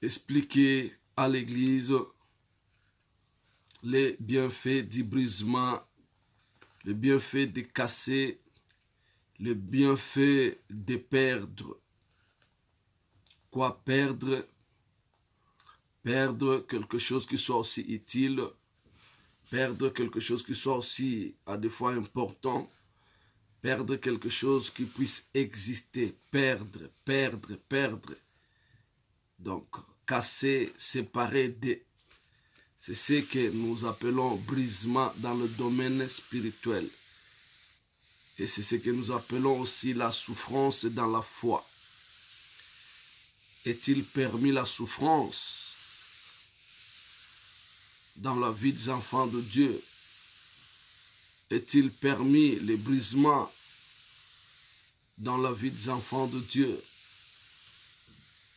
expliquer à l'Église les bienfaits du brisement, le bienfait de casser, le bienfait de perdre. Quoi perdre? Perdre quelque chose qui soit aussi utile, perdre quelque chose qui soit aussi à des fois important, perdre quelque chose qui puisse exister, perdre. Donc, casser, séparer des... C'est ce que nous appelons brisement dans le domaine spirituel. Et c'est ce que nous appelons aussi la souffrance dans la foi. Est-il permis la souffrance dans la vie des enfants de Dieu? Est-il permis le brisement dans la vie des enfants de Dieu?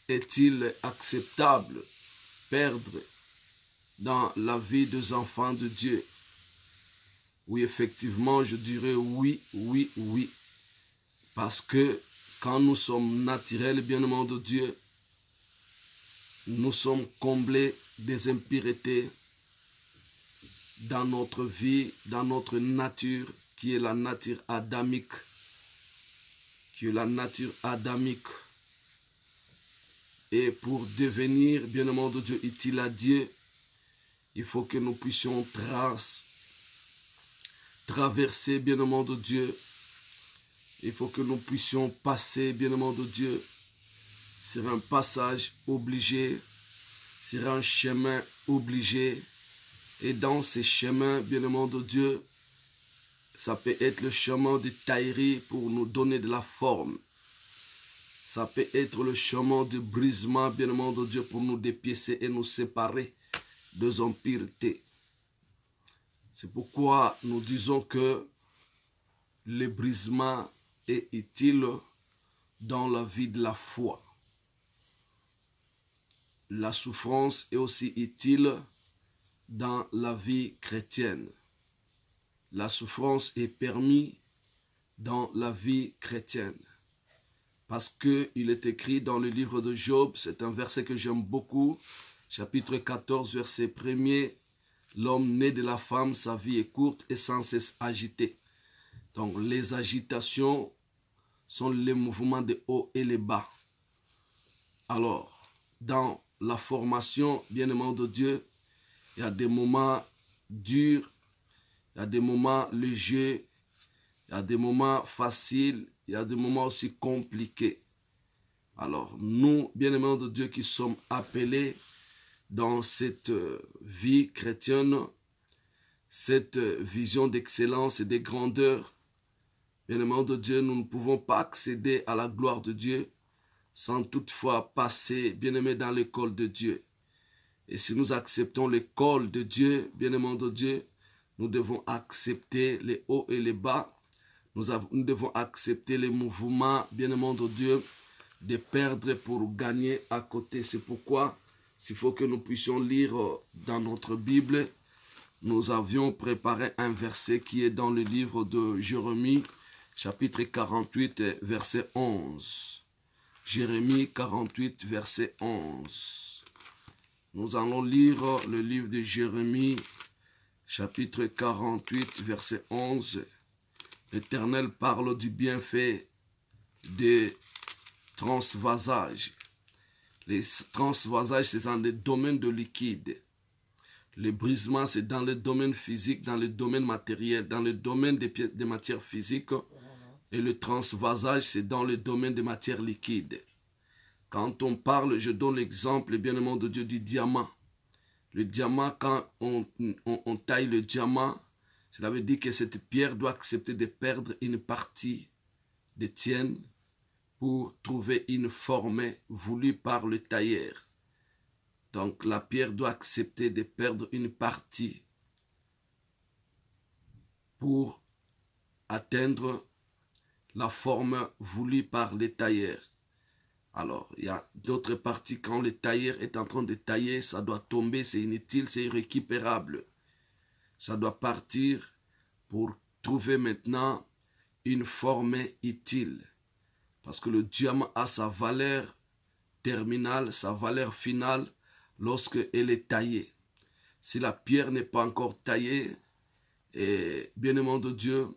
Est-il acceptable perdre dans la vie des enfants de Dieu? Oui, effectivement, je dirais oui. Parce que quand nous sommes naturels, bien-aimés de Dieu, nous sommes comblés des impuretés dans notre vie, dans notre nature, qui est la nature adamique. Et pour devenir, bien-aimés de Dieu, utile à Dieu, il faut que nous puissions traverser, bien-aimés de Dieu. Il faut que nous puissions passer, bien-aimés de Dieu, sur un passage obligé, sur un chemin obligé. Et dans ces chemins, bien-aimés de Dieu, ça peut être le chemin de taillerie pour nous donner de la forme. Ça peut être le chemin de brisement, bien-aimés de Dieu, pour nous dépiécer et nous séparer de impuretés. C'est pourquoi nous disons que le brisement est utile dans la vie de la foi. La souffrance est aussi utile dans la vie chrétienne. La souffrance est permise dans la vie chrétienne. Parce qu'il est écrit dans le livre de Job, c'est un verset que j'aime beaucoup, chapitre 14, verset 1er, l'homme né de la femme, sa vie est courte et sans cesse agitée. Donc les agitations sont les mouvements de haut et les bas. Alors, dans la formation, bien-aimés de Dieu, il y a des moments durs, il y a des moments légers, il y a des moments faciles, il y a des moments aussi compliqués. Alors, nous, bien-aimés de Dieu, qui sommes appelés dans cette vie chrétienne, cette vision d'excellence et de grandeur, bien-aimés de Dieu, nous ne pouvons pas accéder à la gloire de Dieu sans toutefois passer, bien-aimés, dans l'école de Dieu. Et si nous acceptons l'école de Dieu, bien-aimés de Dieu, nous devons accepter les hauts et les bas. Nous devons accepter les mouvements, bien-aimés de Dieu, de perdre pour gagner à côté. C'est pourquoi, s'il faut que nous puissions lire dans notre Bible, nous avions préparé un verset qui est dans le livre de Jérémie, chapitre 48, verset 11. Jérémie 48, verset 11. Nous allons lire le livre de Jérémie, chapitre 48, verset 11. L'Éternel parle du bienfait des transvasages. Les transvasages, c'est dans le domaine de liquide. Le brisement, c'est dans le domaine physique, dans le domaine matériel, dans le domaine des matières physiques. Et le transvasage, c'est dans le domaine des matières liquides. Quand on parle, je donne l'exemple, bien-aimé de Dieu, du diamant. Le diamant, quand on taille le diamant, cela veut dire que cette pierre doit accepter de perdre une partie de tienne pour trouver une forme voulue par le tailleur. Donc la pierre doit accepter de perdre une partie pour atteindre la forme voulue par le tailleur. Alors, il y a d'autres parties, quand le tailleur est en train de tailler, ça doit tomber, c'est inutile, c'est irrécupérable. Ça doit partir pour trouver maintenant une forme utile. Parce que le diamant a sa valeur terminale, sa valeur finale, lorsqu'elle est taillée. Si la pierre n'est pas encore taillée, et bien-aimé de Dieu,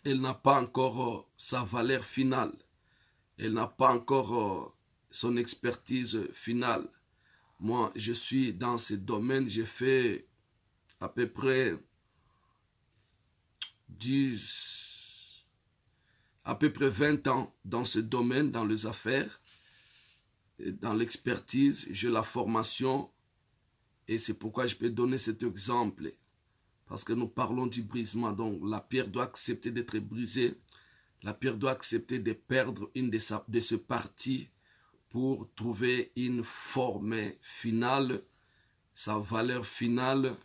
elle n'a pas encore sa valeur finale. Elle n'a pas encore son expertise finale. Moi, je suis dans ce domaine, j'ai fait à peu près 20 ans dans ce domaine, dans les affaires, dans l'expertise, j'ai la formation et c'est pourquoi je peux donner cet exemple. Parce que nous parlons du brisement, donc la pierre doit accepter d'être brisée, la pierre doit accepter de perdre une de ses parties pour trouver une forme finale, sa valeur finale,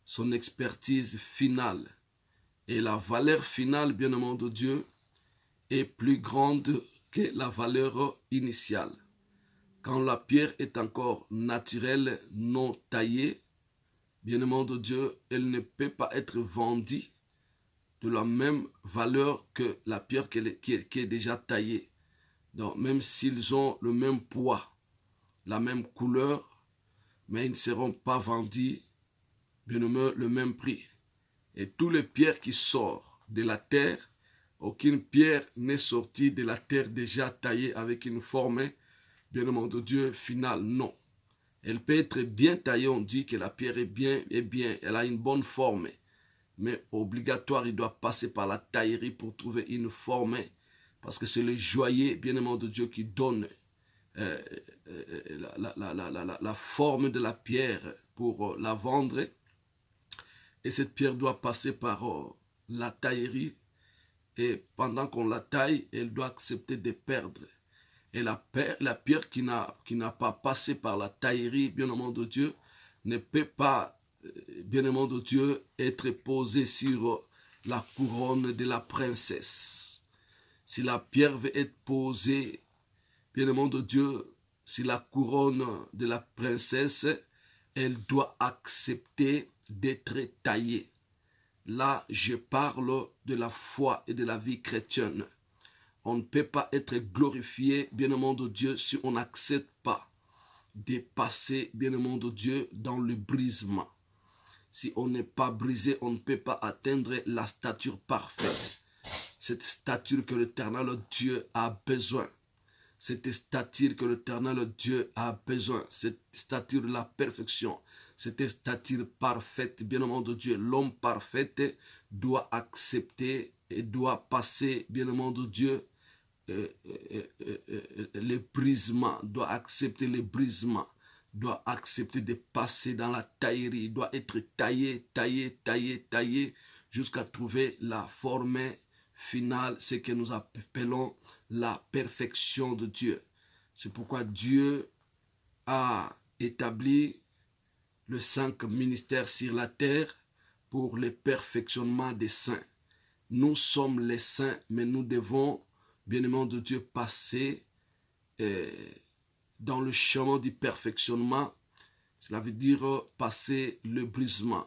son expertise finale. Et la valeur finale, bien-aimé de Dieu, est plus grande que la valeur initiale. Quand la pierre est encore naturelle, non taillée, bien-aimé de Dieu, elle ne peut pas être vendue de la même valeur que la pierre qui est déjà taillée. Donc, même s'ils ont le même poids, la même couleur, mais ils ne seront pas vendus, bien-aimé, le même prix. Et toutes les pierres qui sortent de la terre, aucune pierre n'est sortie de la terre déjà taillée avec une forme, bien-aimé de Dieu, finale. Non. Elle peut être bien taillée, on dit que la pierre est bien, elle a une bonne forme. Mais obligatoire, il doit passer par la taillerie pour trouver une forme. Parce que c'est le joaillier, bien-aimé de Dieu, qui donne la forme de la pierre pour la vendre. Et cette pierre doit passer par la taillerie. Et pendant qu'on la taille, elle doit accepter de perdre. Et la pierre qui n'a pas passé par la taillerie, bien-aimé de Dieu, ne peut pas, bien-aimé de Dieu, être posée sur la couronne de la princesse. Si la pierre veut être posée, bien-aimé de Dieu, si la couronne de la princesse, elle doit accepter d'être taillée. Là, je parle de la foi et de la vie chrétienne. On ne peut pas être glorifié, bien-aimé de Dieu, si on n'accepte pas de passer, bien-aimé de Dieu, dans le brisement. Si on n'est pas brisé, on ne peut pas atteindre la stature parfaite. Cette stature que l'Éternel Dieu a besoin. Cette stature que l'Éternel Dieu a besoin. Cette stature de la perfection. Cette stature parfaite, bien-aimé de Dieu. L'homme parfait doit accepter et doit passer, bien-aimé de Dieu, le brisement, doit accepter le brisement, doit accepter de passer dans la taillerie, doit être taillé, jusqu'à trouver la forme finale, ce que nous appelons la perfection de Dieu. C'est pourquoi Dieu a établi les 5 ministères sur la terre pour le perfectionnement des saints. Nous sommes les saints, mais nous devons, bien-aimés de Dieu, passer dans le chemin du perfectionnement. Cela veut dire passer le brisement.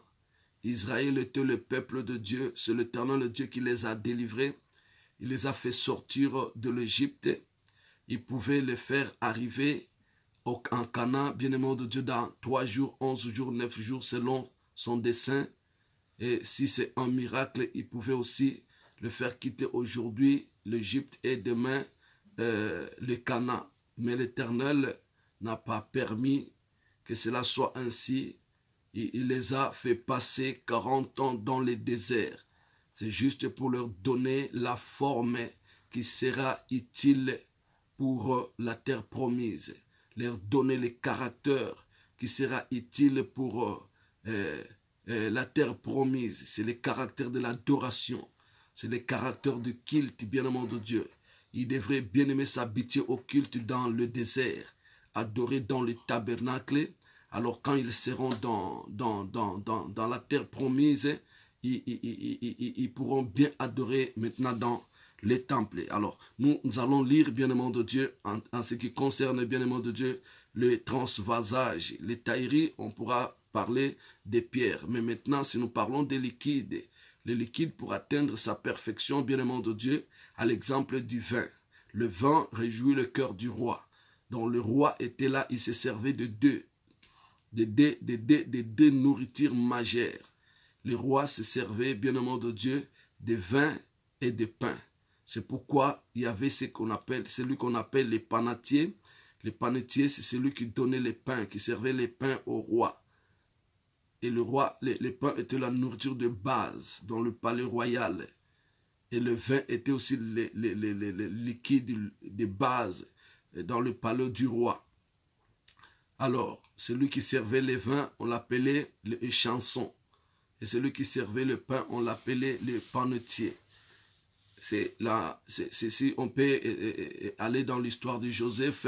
Israël était le peuple de Dieu, c'est l'Éternel le Dieu qui les a délivrés. Il les a fait sortir de l'Égypte. Il pouvait les faire arriver en Canaan, bien-aimé de Dieu, dans 3 jours, 11 jours, 9 jours, selon son dessein. Et si c'est un miracle, il pouvait aussi le faire quitter aujourd'hui l'Égypte et demain le Canaan. Mais l'Éternel n'a pas permis que cela soit ainsi. Il les a fait passer 40 ans dans le désert. C'est juste pour leur donner la forme qui sera utile pour la terre promise. Leur donner le caractère qui sera utile pour la terre promise. C'est le caractère de l'adoration. C'est le caractère du culte, bien-aimé de Dieu. Ils devraient bien aimer s'habituer au culte dans le désert, adorer dans le tabernacle. Alors quand ils seront dans la terre promise, ils pourront bien adorer maintenant dans les temples. Alors nous allons lire, bien-aimé de Dieu, en ce qui concerne, bien-aimé de Dieu, le transvasage, les tailleries, on pourra parler des pierres. Mais maintenant, si nous parlons des liquides, le liquide pour atteindre sa perfection, bien-aimé de Dieu, à l'exemple du vin. Le vin réjouit le cœur du roi. Donc le roi était là, il se servait de deux nourritures majeures. Le roi se servait, bien aimé de Dieu, de vin et de pain. C'est pourquoi il y avait celui qu'on appelle les panetiers. Les panetiers, c'est celui qui donnait les pains, qui servait les pains au roi. Et le roi, les pains étaient la nourriture de base dans le palais royal. Et le vin était aussi les liquides de base dans le palais du roi. Alors, celui qui servait les vins, on l'appelait le chanson. Et celui qui servait le pain, on l'appelait le panetier. Si on peut aller dans l'histoire de Joseph,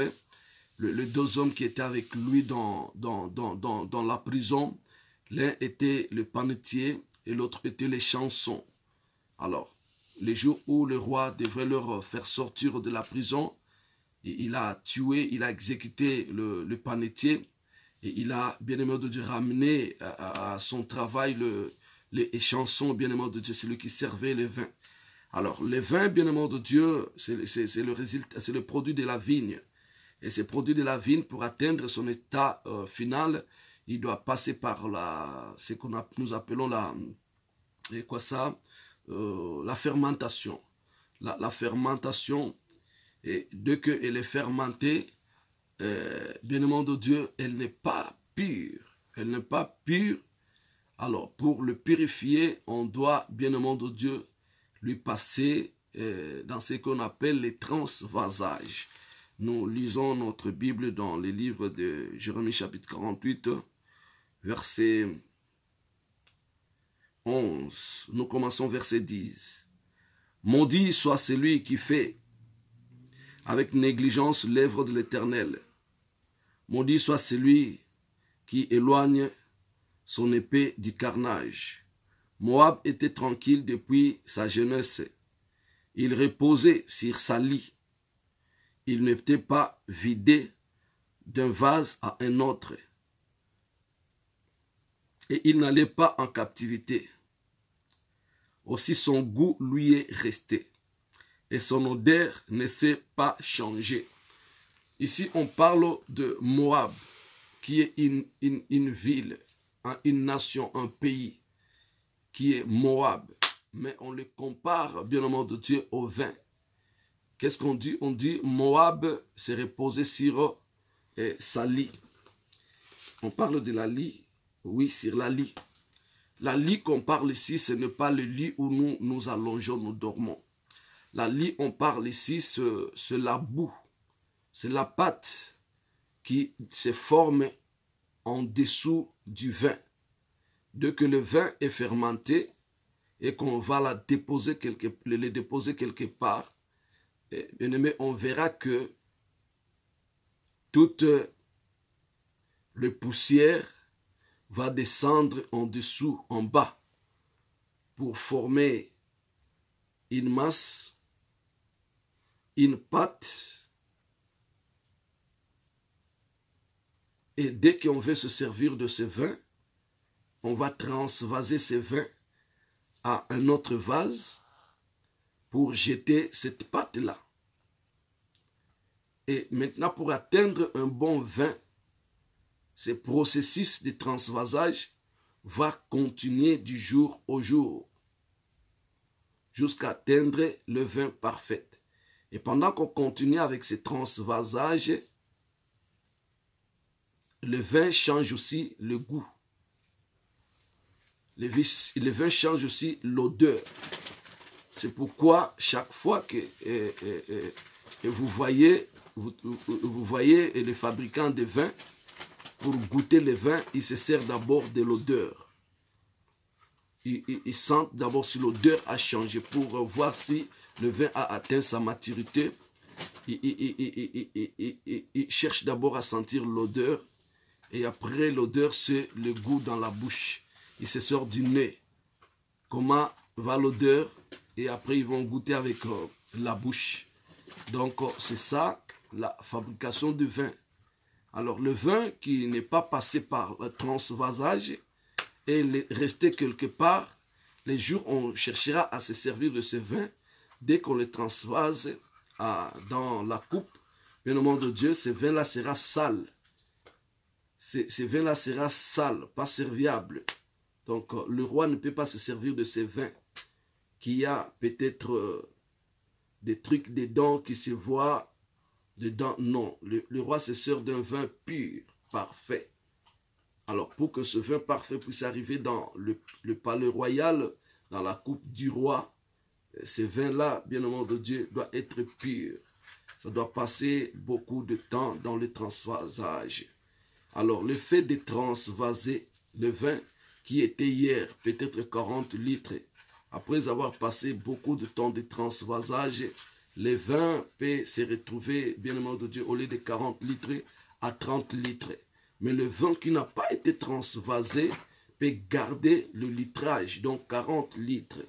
les deux hommes qui étaient avec lui dans la prison, l'un était le panetier et l'autre était les chansons. Alors, les jours où le roi devrait leur faire sortir de la prison, il a tué, il a exécuté le panetier et il a, bien aimé de Dieu, ramené à son travail les chansons, bien aimé de Dieu, c'est lui qui servait le vin. Alors, le vin, bien aimé de Dieu, c'est le produit de la vigne. Et ce produit de la vigne, pour atteindre son état final, il doit passer par ce que nous appelons la fermentation. La fermentation, et dès qu'elle est fermentée, bien aimé de Dieu, elle n'est pas pure. Elle n'est pas pure. Alors, pour le purifier, on doit, bien aimé de Dieu, lui passer dans ce qu'on appelle les transvasages. Nous lisons notre Bible dans les livres de Jérémie chapitre 48, verset 11. Nous commençons verset 10. Maudit soit celui qui fait avec négligence l'œuvre de l'Éternel. Maudit soit celui qui éloigne son épée du carnage. Moab était tranquille depuis sa jeunesse. Il reposait sur sa lit. Il n'était pas vidé d'un vase à un autre. Et il n'allait pas en captivité. Aussi son goût lui est resté. Et son odeur ne s'est pas changée. Ici, on parle de Moab, qui est une ville, une nation, un pays, qui est Moab. Mais on le compare, bien au nom de Dieu, au vin. Qu'est-ce qu'on dit? On dit Moab s'est reposé sur sa lit. On parle de la lit, oui, sur la lit. La lit qu'on parle ici, ce n'est pas le lit où nous allongeons, nous dormons. La lit, on parle ici, c'est la boue. C'est la pâte qui se forme en dessous du vin. Dès que le vin est fermenté et qu'on va le déposer quelque part, bien aimé, on verra que toute la poussière va descendre en dessous, en bas, pour former une masse, une pâte. Et dès qu'on veut se servir de ce vin, on va transvaser ce vin à un autre vase pour jeter cette pâte-là. Et maintenant, pour atteindre un bon vin, ce processus de transvasage va continuer du jour au jour jusqu'à atteindre le vin parfait. Et pendant qu'on continue avec ce transvasage, le vin change aussi le goût. Le vin change aussi l'odeur. C'est pourquoi chaque fois que vous voyez les fabricants de vin, pour goûter le vin, ils se servent d'abord de l'odeur. Ils sentent d'abord si l'odeur a changé pour voir si le vin a atteint sa maturité. Ils cherchent d'abord à sentir l'odeur. Et après l'odeur, c'est le goût dans la bouche. Il se sort du nez. Comment va l'odeur? Et après, ils vont goûter avec la bouche. Donc, c'est ça, la fabrication du vin. Alors, le vin qui n'est pas passé par le transvasage et resté quelque part, les jours, on cherchera à se servir de ce vin. Dès qu'on le transvase dans la coupe, bien aimé de Dieu, ce vin-là sera sale. Ce vin-là sera sale, pas serviable. Donc, le roi ne peut pas se servir de ce vin qui a peut-être des trucs dedans qui se voient dedans. Non, le roi se sert d'un vin pur, parfait. Alors, pour que ce vin parfait puisse arriver dans le palais royal, dans la coupe du roi, ce vin-là, bien aimé de Dieu, doit être pur. Ça doit passer beaucoup de temps dans le transvasage. Alors, le fait de transvaser le vin qui était hier, peut-être 40 litres, après avoir passé beaucoup de temps de transvasage, le vin peut se retrouver, bien aimé de Dieu, au lieu de 40 litres, à 30 litres. Mais le vin qui n'a pas été transvasé peut garder le litrage, donc 40 litres.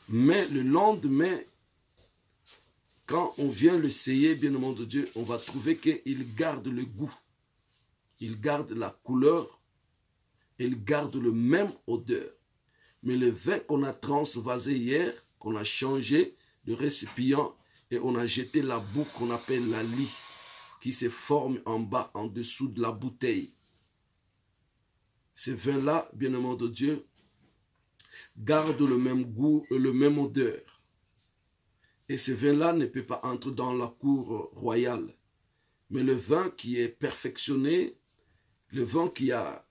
Mais le lendemain, quand on vient l'essayer, bien aimé de Dieu, on va trouver qu'il garde le goût, il garde la couleur, il garde le même odeur. Mais le vin qu'on a transvasé hier, qu'on a changé de récipient et on a jeté la boue qu'on appelle la lie, qui se forme en bas, en dessous de la bouteille. Ce vin-là, bien aimé de Dieu, garde le même goût et le même odeur. Et ce vin-là ne peut pas entrer dans la cour royale. Mais le vin qui est perfectionné, le vin qui a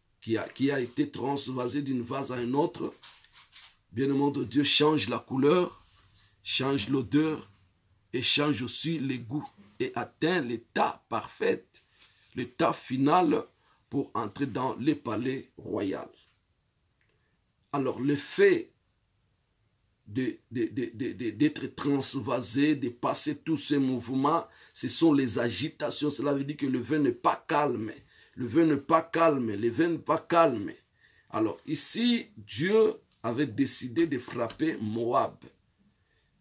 été transvasé d'une vase à une autre, bien aimé de Dieu, change la couleur, change l'odeur et change aussi le goût et atteint l'état parfait, l'état final pour entrer dans le palais royal. Alors le fait d'être transvasé, de passer tous ces mouvements, ce sont les agitations. Cela veut dire que le vin n'est pas calme. Le vin n'est pas calme, le vin n'est pas calme. Alors ici, Dieu avait décidé de frapper Moab.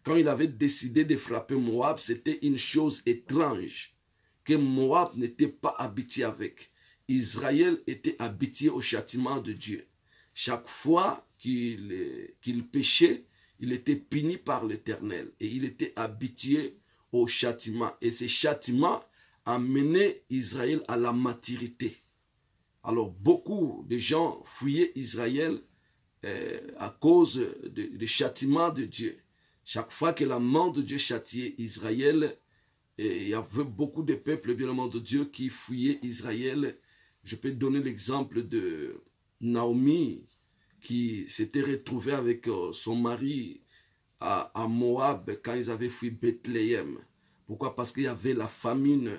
Quand il avait décidé de frapper Moab, c'était une chose étrange que Moab n'était pas habitué avec. Israël était habitué au châtiment de Dieu. Chaque fois qu'il péchait, il était puni par l'Éternel et il était habitué au châtiment. Et ce châtiment a mené Israël à la maturité. Alors beaucoup de gens fuyaient Israël à cause du châtiment de Dieu. Chaque fois que la main de Dieu châtiait Israël, il y avait beaucoup de peuples, bien aimés de Dieu, qui fuyaient Israël. Je peux donner l'exemple de Naomi, qui s'était retrouvée avec son mari à Moab quand ils avaient fui Bethléem. Pourquoi? Parce qu'il y avait la famine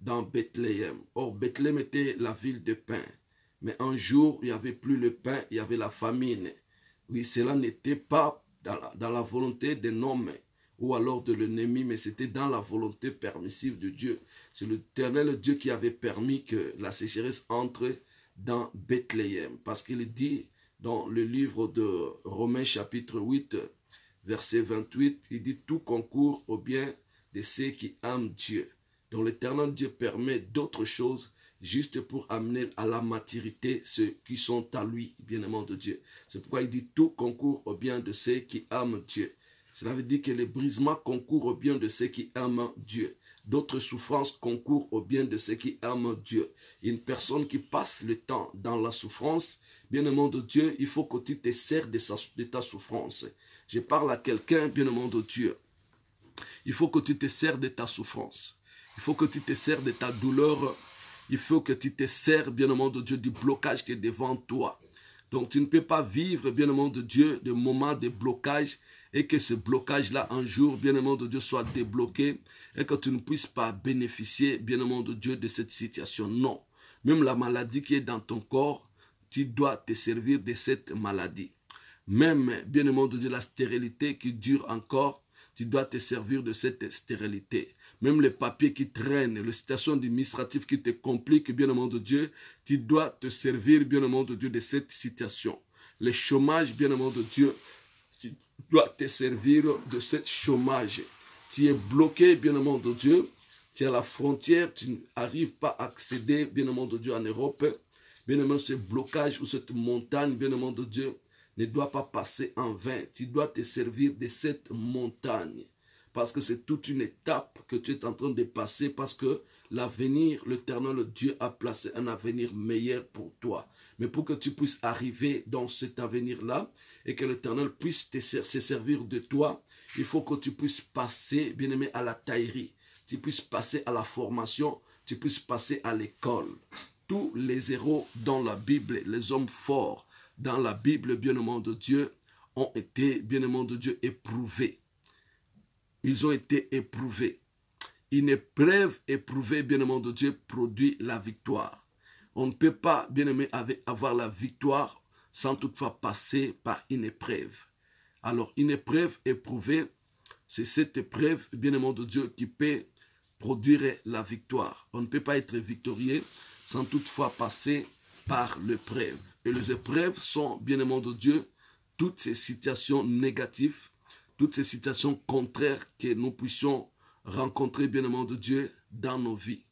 dans Bethléem. Or, Bethléem était la ville de pain. Mais un jour, il n'y avait plus le pain, il y avait la famine. Oui, cela n'était pas dans la volonté d'un homme ou alors de l'ennemi, mais c'était dans la volonté permissive de Dieu. C'est l'Éternel Dieu qui avait permis que la sécheresse entre dans Bethléem. Parce qu'il dit dans le livre de Romains chapitre 8, verset 28, il dit « Tout concourt au bien de ceux qui aiment Dieu ». Donc l'Éternel Dieu permet d'autres choses juste pour amener à la maturité ceux qui sont à lui, bien-aimés de Dieu. C'est pourquoi il dit « Tout concourt au bien de ceux qui aiment Dieu ». Cela veut dire que les brisements concourent au bien de ceux qui aiment Dieu. D'autres souffrances concourent au bien de ceux qui aiment Dieu. Une personne qui passe le temps dans la souffrance, bien-aimé de Dieu, il faut que tu te sers de ta souffrance. Je parle à quelqu'un, bien-aimé de Dieu. Il faut que tu te sers de ta souffrance. Il faut que tu te sers de ta douleur. Il faut que tu te sers, bien-aimé de Dieu, du blocage qui est devant toi. Donc tu ne peux pas vivre, bien-aimé de Dieu, de moments de blocage et que ce blocage-là, un jour, bien-aimé de Dieu, soit débloqué et que tu ne puisses pas bénéficier, bien-aimé de Dieu, de cette situation. Non. Même la maladie qui est dans ton corps, tu dois te servir de cette maladie. Même, bien-aimé de Dieu, la stérilité qui dure encore, tu dois te servir de cette stérilité. Même les papiers qui traînent, les situations administratives qui te compliquent, bien-aimé de Dieu, tu dois te servir, bien-aimé de Dieu, de cette situation. Le chômage, bien-aimé de Dieu, tu dois te servir de cette chômage. Tu es bloqué, bien-aimé de Dieu, tu es à la frontière, tu n'arrives pas à accéder, bien-aimé de Dieu, en Europe. Bien-aimé, ce blocage ou cette montagne, bien-aimé de Dieu, ne doit pas passer en vain. Tu dois te servir de cette montagne. Parce que c'est toute une étape que tu es en train de passer. Parce que l'avenir, l'Éternel Dieu a placé un avenir meilleur pour toi. Mais pour que tu puisses arriver dans cet avenir-là et que l'Éternel puisse se servir de toi, il faut que tu puisses passer, bien-aimé, à la taillerie. Tu puisses passer à la formation, tu puisses passer à l'école. Tous les héros dans la Bible, les hommes forts dans la Bible, bien-aimé de Dieu, ont été, bien-aimé de Dieu, éprouvés. Ils ont été éprouvés. Une épreuve éprouvée, bien-aimé de Dieu, produit la victoire. On ne peut pas, bien-aimé, avoir la victoire sans toutefois passer par une épreuve. Alors, une épreuve éprouvée, c'est cette épreuve, bien-aimé de Dieu, qui peut produire la victoire. On ne peut pas être victorieux sans toutefois passer par l'épreuve. Et les épreuves sont, bien-aimé de Dieu, toutes ces situations négatives, toutes ces situations contraires que nous puissions rencontrer, bien-aimé de Dieu, dans nos vies,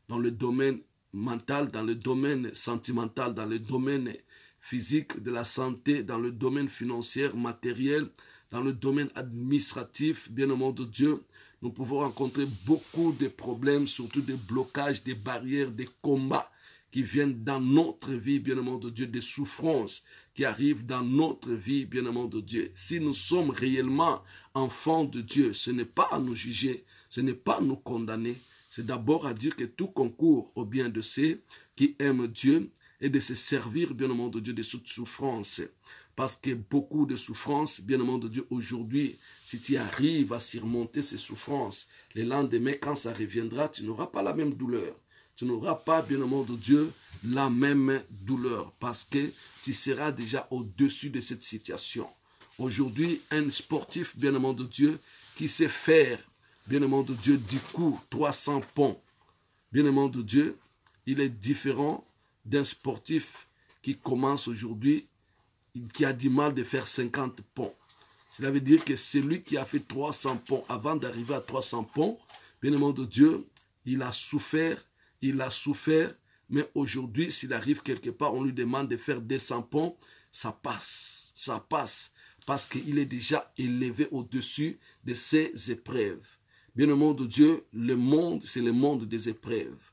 dans le domaine mental, dans le domaine sentimental, dans le domaine physique, de la santé, dans le domaine financier, matériel, dans le domaine administratif, bien-aimé de Dieu, nous pouvons rencontrer beaucoup de problèmes, surtout des blocages, des barrières, des combats qui viennent dans notre vie, bien-aimé de Dieu, des souffrances qui arrivent dans notre vie, bien-aimé de Dieu. Si nous sommes réellement enfants de Dieu, ce n'est pas à nous juger, ce n'est pas à nous condamner, c'est d'abord à dire que tout concourt au bien de ceux qui aiment Dieu et de se servir, bien-aimé de Dieu, de cette souffrance. Parce que beaucoup de souffrances, bien-aimé de Dieu, aujourd'hui, si tu arrives à surmonter ces souffrances, le lendemain, quand ça reviendra, tu n'auras pas la même douleur. Tu n'auras pas, bien-aimé de Dieu, la même douleur parce que tu seras déjà au-dessus de cette situation. Aujourd'hui, un sportif, bien-aimé de Dieu, qui sait faire, bien-aimé de Dieu, du coup, 300 ponts, bien-aimé de Dieu, il est différent d'un sportif qui commence aujourd'hui, qui a du mal de faire 50 ponts. Cela veut dire que celui qui a fait 300 ponts, avant d'arriver à 300 ponts, bien-aimé de Dieu, il a souffert, mais aujourd'hui, s'il arrive quelque part, on lui demande de faire 200 ponts, ça passe, parce qu'il est déjà élevé au-dessus de ces épreuves. Bien-aimé de Dieu, le monde, c'est le monde des épreuves.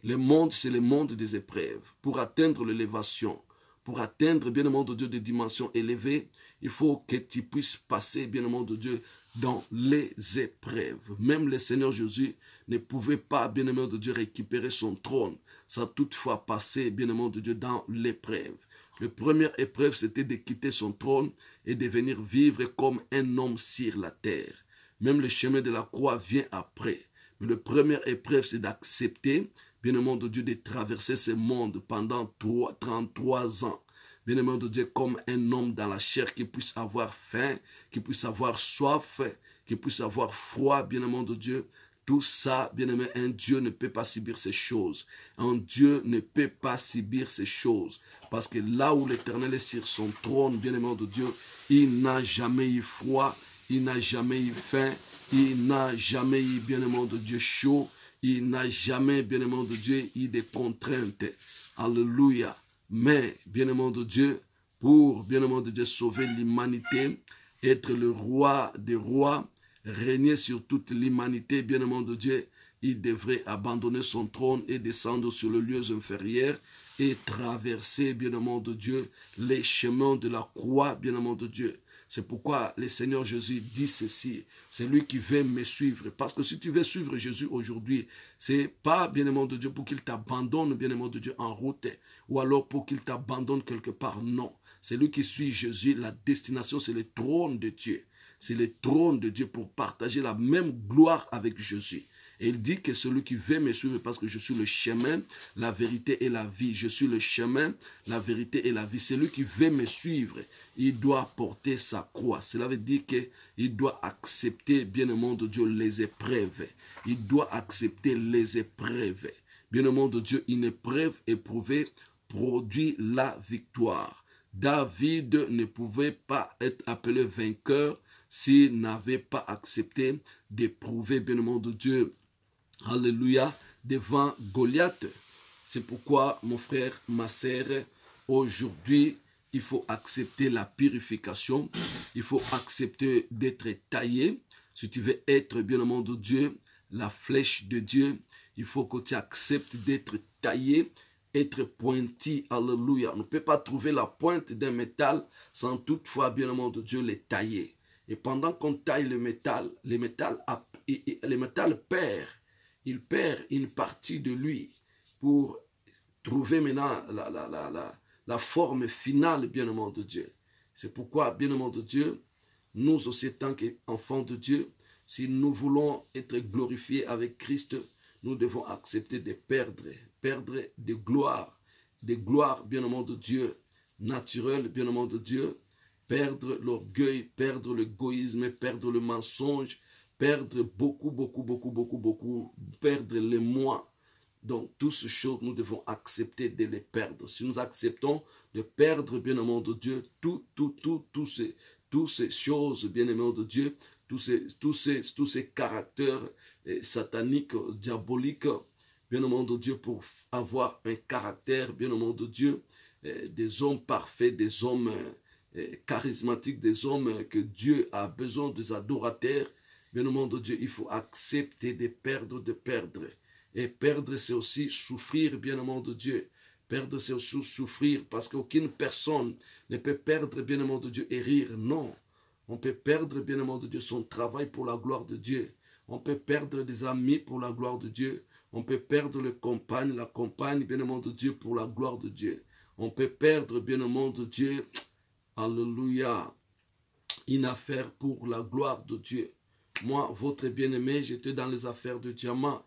Le monde, c'est le monde des épreuves. Pour atteindre l'élévation, pour atteindre, bien-aimé de Dieu, des dimensions élevées, il faut que tu puisses passer, bien-aimé de Dieu, dans les épreuves. Même le Seigneur Jésus ne pouvait pas, bien-aimé de Dieu, récupérer son trône sans toutefois passer, bien-aimé de Dieu, dans l'épreuve. La première épreuve, c'était de quitter son trône et de venir vivre comme un homme sur la terre. Même le chemin de la croix vient après. Mais la première épreuve, c'est d'accepter, bien-aimé de Dieu, de traverser ce monde pendant 33 ans. Bien-aimé de Dieu, comme un homme dans la chair qui puisse avoir faim, qui puisse avoir soif, qui puisse avoir froid, bien-aimé de Dieu. Tout ça, bien-aimé, un Dieu ne peut pas subir ces choses. Un Dieu ne peut pas subir ces choses. Parce que là où l'Éternel est sur son trône, bien-aimé de Dieu, il n'a jamais eu froid, il n'a jamais eu faim, il n'a jamais eu, bien-aimé de Dieu, chaud, il n'a jamais, bien-aimé de Dieu, eu des contraintes. Alléluia. Mais, bien-aimé de Dieu, pour, bien-aimé de Dieu, sauver l'humanité, être le roi des rois, régner sur toute l'humanité, bien-aimé de Dieu, il devrait abandonner son trône et descendre sur les lieux inférieurs et traverser, bien-aimé de Dieu, les chemins de la croix, bien-aimé de Dieu. C'est pourquoi le Seigneur Jésus dit ceci, c'est lui qui veut me suivre. Parce que si tu veux suivre Jésus aujourd'hui, c'est pas, bien-aimé de Dieu, pour qu'il t'abandonne, bien-aimé de Dieu, en route, ou alors pour qu'il t'abandonne quelque part, non. C'est lui qui suit Jésus, la destination, c'est le trône de Dieu. C'est le trône de Dieu pour partager la même gloire avec Jésus. Et il dit que celui qui veut me suivre, parce que je suis le chemin, la vérité et la vie. Je suis le chemin, la vérité et la vie. Celui qui veut me suivre, il doit porter sa croix. Cela veut dire qu'il doit accepter, bien-aimé de Dieu, les épreuves. Il doit accepter les épreuves. Bien-aimé de Dieu, une épreuve éprouvée produit la victoire. David ne pouvait pas être appelé vainqueur s'il n'avait pas accepté d'éprouver, bien-aimé de Dieu, alléluia, devant Goliath. C'est pourquoi, mon frère, ma sœur, aujourd'hui, il faut accepter la purification. Il faut accepter d'être taillé. Si tu veux être, bien-aimé de Dieu, la flèche de Dieu, Il faut que tu acceptes d'être taillé, être pointi. Alléluia. On ne peut pas trouver la pointe d'un métal sans toutefois, bien aimé de Dieu, les tailler. Et pendant qu'on taille le métal perd. Il perd une partie de lui pour trouver maintenant la forme finale, bien-aimé de Dieu. C'est pourquoi, bien-aimé de Dieu, nous aussi, tant qu'enfants de Dieu, si nous voulons être glorifiés avec Christ, nous devons accepter de perdre de gloire, bien-aimé de Dieu, naturel, bien-aimé de Dieu, perdre l'orgueil, perdre l'égoïsme, perdre le mensonge, perdre beaucoup, perdre les moi. Donc, toutes ces choses, nous devons accepter de les perdre. Si nous acceptons de perdre, bien-aimé de Dieu, toutes ces choses, bien-aimé de Dieu, tous ces caractères sataniques, diaboliques, bien-aimé de Dieu, pour avoir un caractère, bien-aimé de Dieu, des hommes parfaits, des hommes charismatiques, des hommes que Dieu a besoin, des adorateurs, bien-aimé de Dieu, il faut accepter de perdre. Et perdre, c'est aussi souffrir, bien-aimé de Dieu. Perdre, c'est aussi souffrir, parce qu'aucune personne ne peut perdre, bien-aimé de Dieu, et rire. Non. On peut perdre, bien-aimé de Dieu, son travail pour la gloire de Dieu. On peut perdre des amis pour la gloire de Dieu. On peut perdre la compagne, bien-aimé de Dieu, pour la gloire de Dieu. On peut perdre, bien-aimé de Dieu, alléluia, une affaire pour la gloire de Dieu. Moi, votre bien-aimé, j'étais dans les affaires de diamant.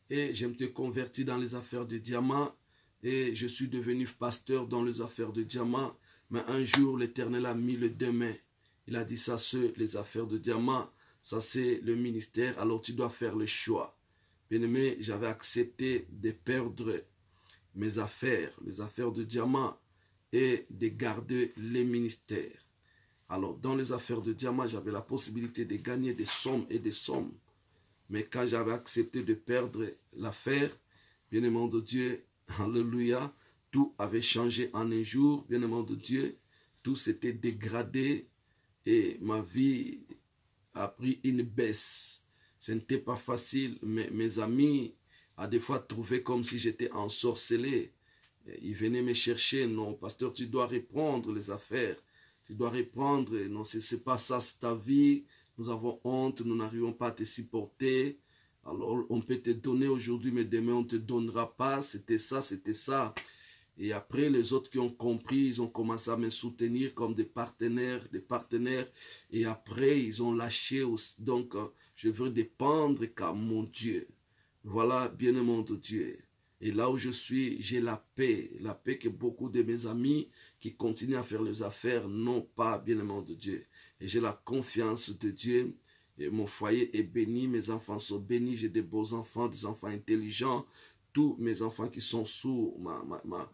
Et je me suis converti dans les affaires de diamant et je suis devenu pasteur dans les affaires de diamant. Mais un jour, l'Éternel a mis les deux mains. Il a dit, ça c'est les affaires de diamant, ça c'est le ministère, alors tu dois faire le choix. Bien-aimé, j'avais accepté de perdre mes affaires, les affaires de diamant, et de garder les ministères. Alors, dans les affaires de diamant, j'avais la possibilité de gagner des sommes et des sommes. Mais quand j'avais accepté de perdre l'affaire, bien-aimé de Dieu, alléluia, tout avait changé en un jour, bien-aimé de Dieu, tout s'était dégradé et ma vie a pris une baisse. Ce n'était pas facile, mais mes amis a des fois trouvé comme si j'étais ensorcelé. Ils venaient me chercher, non, pasteur, tu dois reprendre les affaires, tu dois reprendre, non, c'est pas ça, c'est ta vie. Nous avons honte, nous n'arrivons pas à te supporter. Alors, on peut te donner aujourd'hui, mais demain, on ne te donnera pas. C'était ça, c'était ça. Et après, les autres qui ont compris, ils ont commencé à me soutenir comme des partenaires. Et après, ils ont lâché aussi. Donc, je veux dépendre qu'à mon Dieu. Voilà, bien-aimé de Dieu. Et là où je suis, j'ai la paix que beaucoup de mes amis qui continuent à faire les affaires n'ont pas, bien-aimé de Dieu. Et j'ai la confiance de Dieu. Et mon foyer est béni, mes enfants sont bénis, j'ai des beaux enfants, des enfants intelligents. Tous mes enfants qui sont sous ma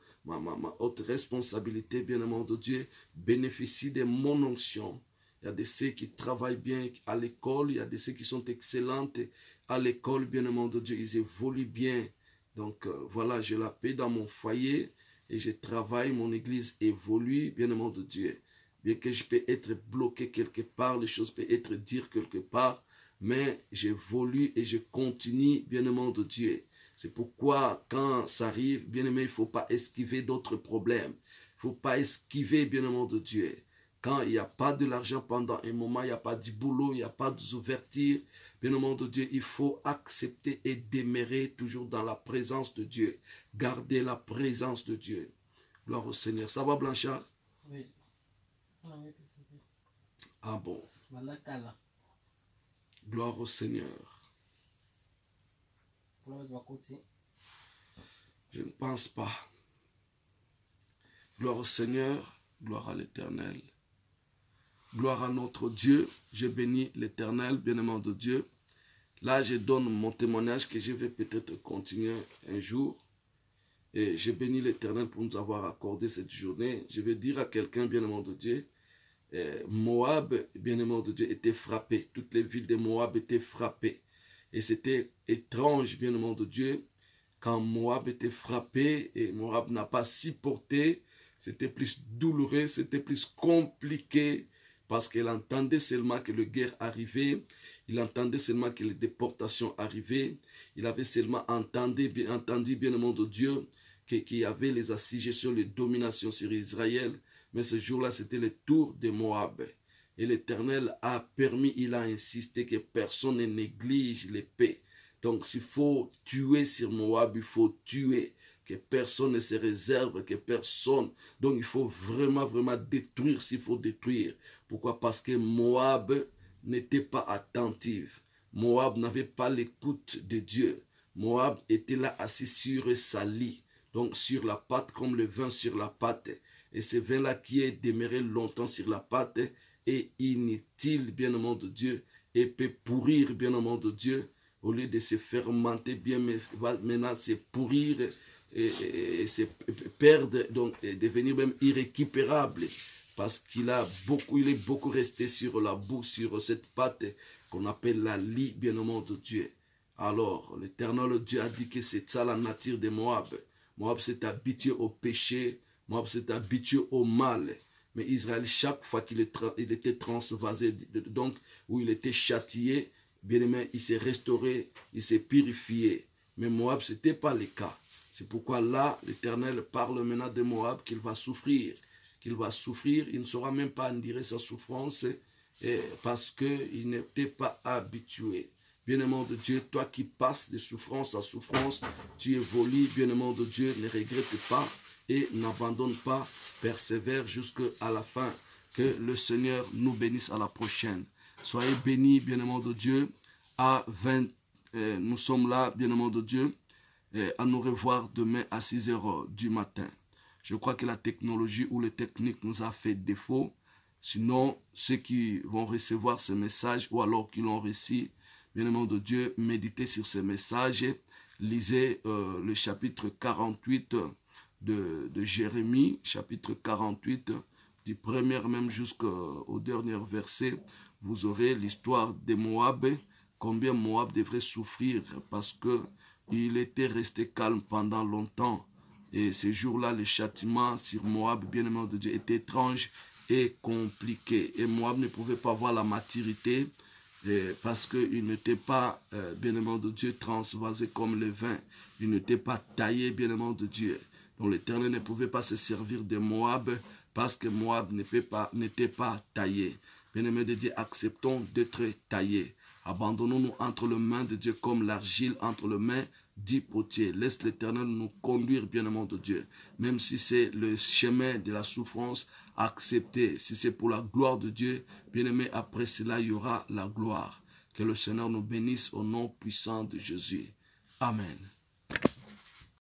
haute responsabilité, bien-aimé de Dieu, bénéficient de mon onction. Il y a de ceux qui travaillent bien à l'école, il y a de ceux qui sont excellentes à l'école, bien-aimé de Dieu, ils évoluent bien. Donc voilà, j'ai la paix dans mon foyer et je travaille, mon église évolue, bien-aimé de Dieu. Bien que je peux être bloqué quelque part, les choses peuvent être dites quelque part, mais j'évolue et je continue, bien-aimé de Dieu. C'est pourquoi quand ça arrive, bien-aimé, il ne faut pas esquiver d'autres problèmes. Il ne faut pas esquiver, bien-aimé de Dieu. Quand il n'y a pas de l'argent pendant un moment, il n'y a pas du boulot, il n'y a pas d'ouverture, bien-aimé de Dieu, il faut accepter et demeurer toujours dans la présence de Dieu. Garder la présence de Dieu. Gloire au Seigneur. Ça va, Blanchard? Oui. Ah bon. Gloire au Seigneur. Je ne pense pas. Gloire au Seigneur, gloire à l'Éternel. Gloire à notre Dieu. Je bénis l'Éternel, bien-aimé de Dieu. Là, je donne mon témoignage que je vais peut-être continuer un jour. Et je bénis l'Éternel pour nous avoir accordé cette journée. Je vais dire à quelqu'un, bien-aimé de Dieu, Moab, bien-aimé de Dieu, était frappé. Toutes les villes de Moab étaient frappées. Et c'était étrange, bien-aimé de Dieu, quand Moab était frappé et Moab n'a pas supporté, c'était plus douloureux, c'était plus compliqué parce qu'il entendait seulement que la guerre arrivait, il entendait seulement que les déportations arrivaient, il avait seulement entendu bien le monde de Dieu, qu'il y avait les assujettions, les dominations sur Israël, mais ce jour-là, c'était le tour de Moab. Et l'Éternel a permis, il a insisté que personne ne néglige l'épée. Donc s'il faut tuer sur Moab, il faut tuer. Que personne ne se réserve, que personne. Donc il faut vraiment, vraiment détruire s'il faut détruire. Pourquoi? Parce que Moab n'était pas attentive. Moab n'avait pas l'écoute de Dieu. Moab était là assis sur sa lit. Donc sur la pâte comme le vin sur la pâte. Et ce vin-là qui est demeuré longtemps sur la pâte est inutile, bien au monde de Dieu, et peut pourrir, bien au monde de Dieu, au lieu de se fermenter bien, mais va maintenant se pourrir et se perdre, donc et devenir même irrécupérable, parce qu'il est beaucoup resté sur la boue, sur cette pâte qu'on appelle la lie, bien au monde de Dieu. Alors, l'Éternel Dieu a dit que c'est ça la nature de Moab. Moab s'est habitué au péché, Moab s'est habitué au mal. Mais Israël, chaque fois qu'il était transvasé, donc où il était châtié, bien aimé, il s'est restauré, il s'est purifié. Mais Moab, ce n'était pas le cas. C'est pourquoi là, l'Éternel parle maintenant de Moab qu'il va souffrir. Qu'il va souffrir, il ne saura même pas endurer sa souffrance parce qu'il n'était pas habitué. Bien-aimé de Dieu, toi qui passes de souffrance à souffrance, tu évolues, bien-aimé de Dieu, ne regrette pas et n'abandonne pas, persévère jusqu'à la fin. Que le Seigneur nous bénisse à la prochaine. Soyez bénis, bien-aimé de Dieu, à 20. Nous sommes là, bien-aimé de Dieu, à nous revoir demain à 6 heures du matin. Je crois que la technologie ou les techniques nous a fait défaut. Sinon, ceux qui vont recevoir ce message ou alors qui l'ont reçu, bien-aimé de Dieu, méditez sur ce message. Lisez le chapitre 48 de Jérémie, chapitre 48, du premier même jusqu'au dernier verset. Vous aurez l'histoire de Moab, combien Moab devrait souffrir parce qu'il était resté calme pendant longtemps. Et ces jours-là, le châtiment sur Moab, bien-aimé de Dieu, était étrange et compliqué. Et Moab ne pouvait pas avoir la maturité parce qu'il n'était pas, bien-aimé de Dieu, transvasé comme le vin. Il n'était pas taillé, bien-aimé de Dieu. Donc l'Éternel ne pouvait pas se servir de Moab parce que Moab n'était pas taillé. Bien-aimé de Dieu, acceptons d'être taillés. Abandonnons-nous entre les mains de Dieu comme l'argile entre les mains du potier. Laisse l'Éternel nous conduire, bien-aimé de Dieu. Même si c'est le chemin de la souffrance, acceptez. Si c'est pour la gloire de Dieu, bien-aimé, après cela, il y aura la gloire. Que le Seigneur nous bénisse au nom puissant de Jésus. Amen.